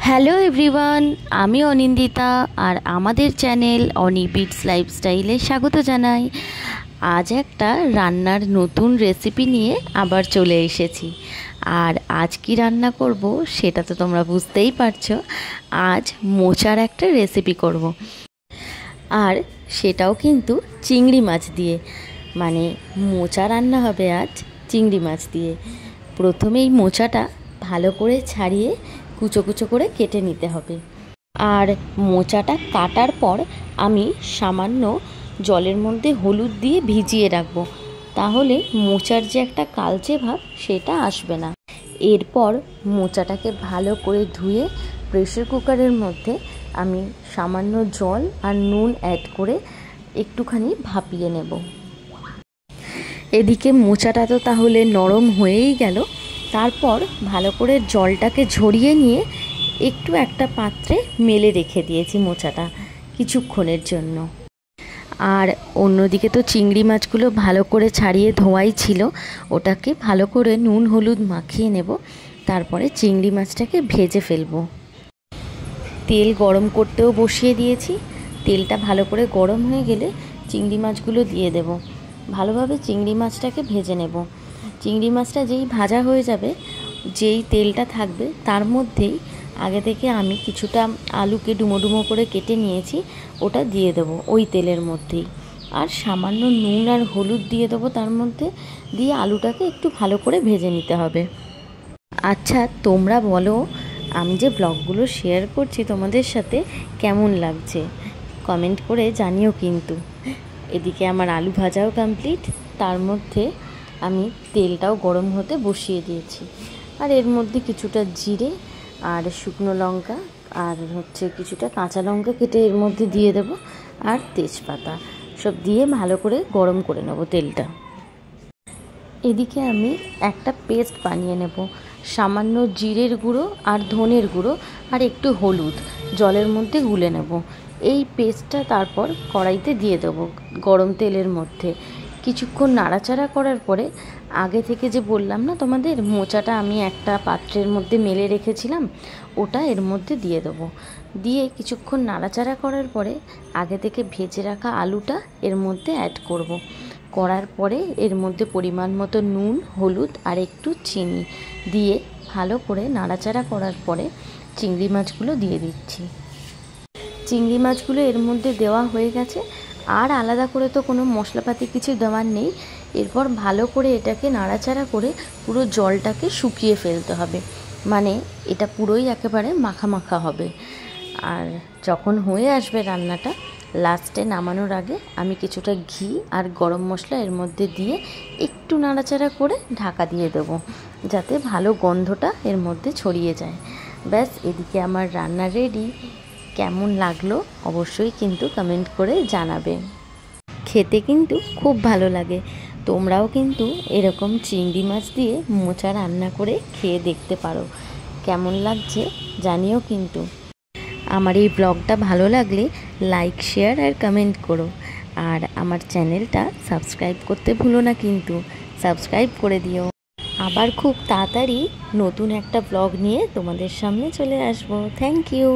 Hello everyone, আমি অনিন্দিতা আর আমাদের channel অনি bits লাইফস্টাইলে স্বাগত জানাই। আজ একটা রান্নার নতুন রেসিপি নিয়ে আবার চলে এসেছি। আর আজ কি রান্না করব সেটা তো তোমরা বুঝতেই পারছো। আজ মোচার একটা রেসিপি করব, আর সেটাও কিন্তু চিংড়ি মাছ দিয়ে। মানে মোচা রান্না হবে আজ চিংড়ি মাছ দিয়ে। প্রথমেই মোচাটা ভালো করে ছাড়িয়ে কুচো কুচো করে কেটে নিতে হবে। আর মোচাটা কাটার পর আমি সামান্য জলের মধ্যে হলুদ দিয়ে ভিজিয়ে রাখবো, তাহলে মোচার যে একটা কালচে ভাব সেটা আসবে না। এরপর মোচাটাকে ভালো করে ধুয়ে প্রেসার কুকারের মধ্যে আমি সামান্য জল আর নুন অ্যাড করে একটুখানি ভাপিয়ে নেব। এদিকে মোচাটা তো তাহলে নরম হয়েই গেল। তারপর ভালো করে জলটাকে ঝরিয়ে নিয়ে একটু একটা পাত্রে মেলে রেখে দিয়েছি মোচাটা কিছুক্ষণের জন্য। আর অন্যদিকে তো চিংড়ি মাছগুলো ভালো করে ছাড়িয়ে ধোয়াই ছিল, ওটাকে ভালো করে নুন হলুদ মাখিয়ে নেব। তারপরে চিংড়ি মাছটাকে ভেজে ফেলবো। তেল গরম করতেও বসিয়ে দিয়েছি। তেলটা ভালো করে গরম হয়ে গেলে চিংড়ি মাছগুলো দিয়ে দেব। ভালোভাবে চিংড়ি মাছটাকে ভেজে নেব। চিংড়ি মাছটা যেই ভাজা হয়ে যাবে, যেই তেলটা থাকবে তার মধ্যেই আগে থেকে আমি কিছুটা আলুকে ডুমো ডুমো করে কেটে নিয়েছি, ওটা দিয়ে দেবো ওই তেলের মধ্যেই। আর সামান্য নুন আর হলুদ দিয়ে দেবো তার মধ্যে, দিয়ে আলুটাকে একটু ভালো করে ভেজে নিতে হবে। আচ্ছা, তোমরা বলো আমি যে ব্লগগুলো শেয়ার করছি তোমাদের সাথে কেমন লাগছে, কমেন্ট করে জানিও কিন্তু। এদিকে আমার আলু ভাজাও কমপ্লিট, তার মধ্যে আমি তেলটাও গরম হতে বসিয়ে দিয়েছি। আর এর মধ্যে কিছুটা জিরে আর শুকনো লঙ্কা আর কিছুটা কাঁচা লঙ্কা কেটে এর মধ্যে দিয়ে দেব, আর তেজপাতা সব দিয়ে ভালো করে গরম করে নেব তেলটা। এদিকে আমি একটা পেস্ট বানিয়ে নেব। সামান্য জিরের গুঁড়ো আর ধনের গুঁড়ো আর একটু হলুদ জলের মধ্যে গুলে নেব। এই পেস্টটা তারপর কড়াইতে দিয়ে দেবো গরম তেলের মধ্যে। কিছুক্ষণ নাড়াচাড়া করার পরে আগে থেকে যে বললাম না তোমাদের, মোচাটা আমি একটা পাত্রের মধ্যে মেলে রেখেছিলাম, ওটা এর মধ্যে দিয়ে দেবো। দিয়ে কিছুক্ষণ নাড়াচাড়া করার পরে আগে থেকে ভেজে রাখা আলুটা এর মধ্যে অ্যাড করব। করার পরে এর মধ্যে পরিমাণ মতো নুন হলুদ আর একটু চিনি দিয়ে ভালো করে নাড়াচাড়া করার পরে চিংড়ি মাছগুলো দিয়ে দিচ্ছি। চিংড়ি মাছগুলো এর মধ্যে দেওয়া হয়ে গেছে। আর আলাদা করে তো কোনো মশলাপাতি কিছু দেওয়ার নেই। এরপর ভালো করে এটাকে নাড়াচাড়া করে পুরো জলটাকে শুকিয়ে ফেলতে হবে। মানে এটা পুরোই একেবারে মাখা মাখা হবে। আর যখন হয়ে আসবে রান্নাটা, লাস্টে নামানোর আগে আমি কিছুটা ঘি আর গরম মশলা এর মধ্যে দিয়ে একটু নাড়াচাড়া করে ঢাকা দিয়ে দেবো, যাতে ভালো গন্ধটা এর মধ্যে ছড়িয়ে যায়। ব্যাস, এদিকে আমার রান্না রেডি। কেমন লাগলো অবশ্যই কিন্তু কমেন্ট করে জানাবে। খেতে কিন্তু খুব ভালো লাগে। তোমরাও কিন্তু এরকম চিংড়ি মাছ দিয়ে মোচা রান্না করে খেয়ে দেখতে পারো। কেমন লাগছে জানিও কিন্তু। আমার এই ব্লগটা ভালো লাগলে লাইক শেয়ার আর কমেন্ট করো। আর আমার চ্যানেলটা সাবস্ক্রাইব করতে ভুলো না কিন্তু, সাবস্ক্রাইব করে দিও। আবার খুব তাড়াতাড়ি নতুন একটা ব্লগ নিয়ে তোমাদের সামনে চলে আসবো। Thank you.